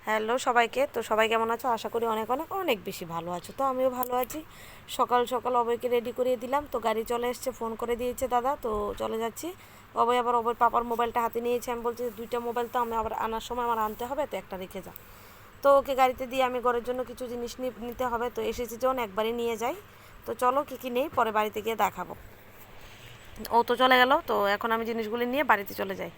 Hello সবাইকে, তো সবাই কেমন আছো? আশা করি অনেক অনেক অনেক বেশি ভালো আছো। তো আমিও ভালো আছি। সকাল সকাল অভয়কে রেডি করিয়ে দিলাম, তো গাড়ি চলে এসছে, ফোন করে দিয়েছে দাদা, তো চলে যাচ্ছি। অভয় আবার অভয় পাপার মোবাইলটা হাতে নিয়েছে, আমি বলছি দুইটা মোবাইল তো আমি আবার আনার সময় আমার আনতে হবে, তো একটা রেখে যা। তো ওকে গাড়িতে দিয়ে আমি ঘরের জন্য কিছু জিনিস নিতে হবে, তো এসেছি যখন একবারই নিয়ে যাই। তো চলো কী কী নেই পরে বাড়িতে গিয়ে দেখাবো। ও তো চলে গেল, তো এখন আমি জিনিসগুলি নিয়ে বাড়িতে চলে যাই।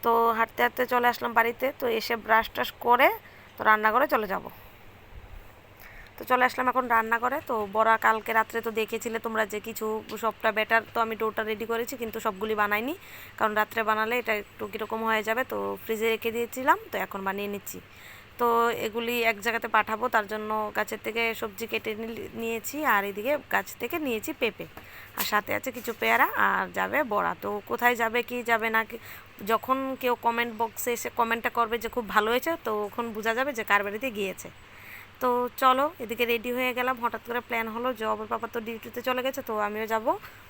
তো হাঁটতে হাঁটতে চলে আসলাম বাড়িতে, তো এসে ব্রাশ টাশ করে তো রান্নাঘরে চলে যাব। তো চলে আসলাম এখন রান্না করে। তো বড়া কালকে রাত্রে তো দেখেছিলে তোমরা যে কিছু সবটা ব্যাটার তো আমি ডোটা রেডি করেছি, কিন্তু সবগুলি বানাইনি, কারণ রাত্রে বানালে এটা একটু কীরকম হয়ে যাবে। তো ফ্রিজে রেখে দিয়েছিলাম, তো এখন বানিয়ে নিচ্ছি। তো এগুলি এক জায়গাতে পাঠাবো, তার জন্য গাছের থেকে সবজি কেটে নিয়েছি, আর এদিকে গাছ থেকে নিয়েছি পেঁপে, আর সাথে আছে কিছু পেয়ারা, আর যাবে বড়া। তো কোথায় যাবে কি যাবে না, যখন কেউ কমেন্ট বক্সে এসে কমেন্টটা করবে যে খুব ভালো হয়েছে, তো তখন বোঝা যাবে যে কার বাড়িতে গিয়েছে। তো চলো এদিকে রেডি হয়ে গেলাম। হঠাৎ করে প্ল্যান হলো যে অবর পাপা তো ডিউটিতে চলে গেছে, তো আমিও যাব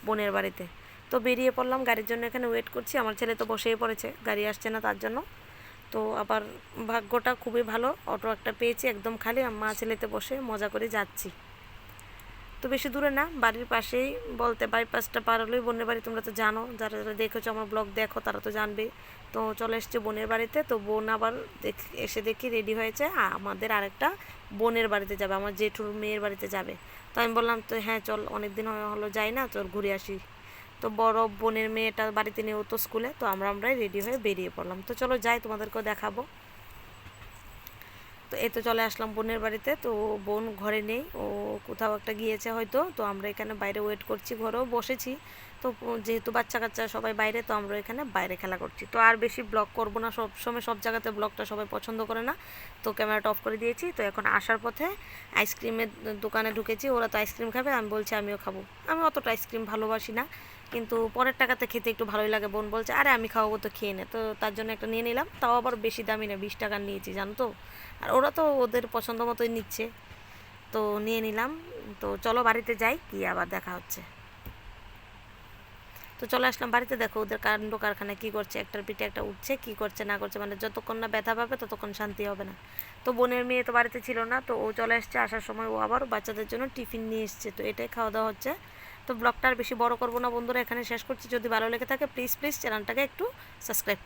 বোনের বাড়িতে। তো বেরিয়ে পড়লাম, গাড়ির জন্য এখানে ওয়েট করছি। আমার ছেলে তো বসেই পড়েছে, গাড়ি আসছে না তার জন্য। তো আবার ভাগ্যটা খুবই ভালো, অটো একটা পেয়েছি একদম খালি, মা ছেলেতে বসে মজা করে যাচ্ছি। তো বেশি দূরে না, বাড়ির পাশেই বলতে বাইপাসটা পার হলেই বোনের বাড়ি। তোমরা তো জানো, যারা যারা দেখেছো আমার ব্লগ দেখো তারা তো জানবে। তো চলে এসছে বোনের বাড়িতে। তো বোন আবার এসে দেখি রেডি হয়েছে, আমাদের আরেকটা বোনের বাড়িতে যাবে, আমার জেঠুর মেয়ের বাড়িতে যাবে। তো আমি বললাম তো হ্যাঁ চল, অনেক দিন হলো যাই না, চল ঘুরে আসি। তো বড় বোনের মেয়েটা বাড়িতে নিয়েও তো স্কুলে, তো আমরাই রেডি হয়ে বেরিয়ে পড়লাম। তো চলো যাই, তোমাদেরকেও দেখাবো। তো এই তো চলে আসলাম বোনের বাড়িতে। তো বোন ঘরে নেই, ও কোথাও একটা গিয়েছে হয়তো। তো আমরা এখানে বাইরে ওয়েট করছি, ঘরেও বসেছি। তো যেহেতু বাচ্চা কাচ্চা সবাই বাইরে, তো আমরা এখানে বাইরে খেলা করছি। তো আর বেশি ব্লগ করব না, সব সময় সব জায়গাতে ব্লগটা সবাই পছন্দ করে না, তো ক্যামেরাটা অফ করে দিয়েছি। তো এখন আসার পথে আইসক্রিমের দোকানে ঢুকেছি, ওরা তো আইসক্রিম খাবে, আমি বলছি আমিও খাবো। আমি অতটা আইসক্রিম ভালোবাসি না, কিন্তু পরের টাকাতে খেতে একটু ভালোই লাগে। বোন বলছে আরে আমি খাওয়াবো, তো খেয়ে নে। তো তার জন্য একটা নিয়ে নিলাম, তাও আবার বেশি দামি না, 20 টাকার নিয়েছি জানো তো। আর ওরা তো ওদের পছন্দ মতোই নিচ্ছে, তো নিয়ে নিলাম। তো চলো বাড়িতে যাই, কি আবার দেখা হচ্ছে। তো চলে আসলাম বাড়িতে, দেখো ওদের কাণ্ড কারখানা কী করছে, একটার পিঠে একটা উঠছে, কী করছে না করছে, মানে যতক্ষণ না ব্যথা পাবে ততক্ষণ শান্তি হবে না। তো বোনের মেয়ে তো বাড়িতে ছিল না, তো ও চলে এসছে। আসার সময় ও আবার বাচ্চাদের জন্য টিফিন নিয়ে এসছে, তো এটাই খাওয়া দাওয়া হচ্ছে। তো ব্লগটা আর বেশি বড় করবো না বন্ধুরা, এখানে শেষ করছি। যদি ভালো লেগে থাকে প্লিজ প্লিজ চ্যানেলটাকে একটু সাবস্ক্রাইব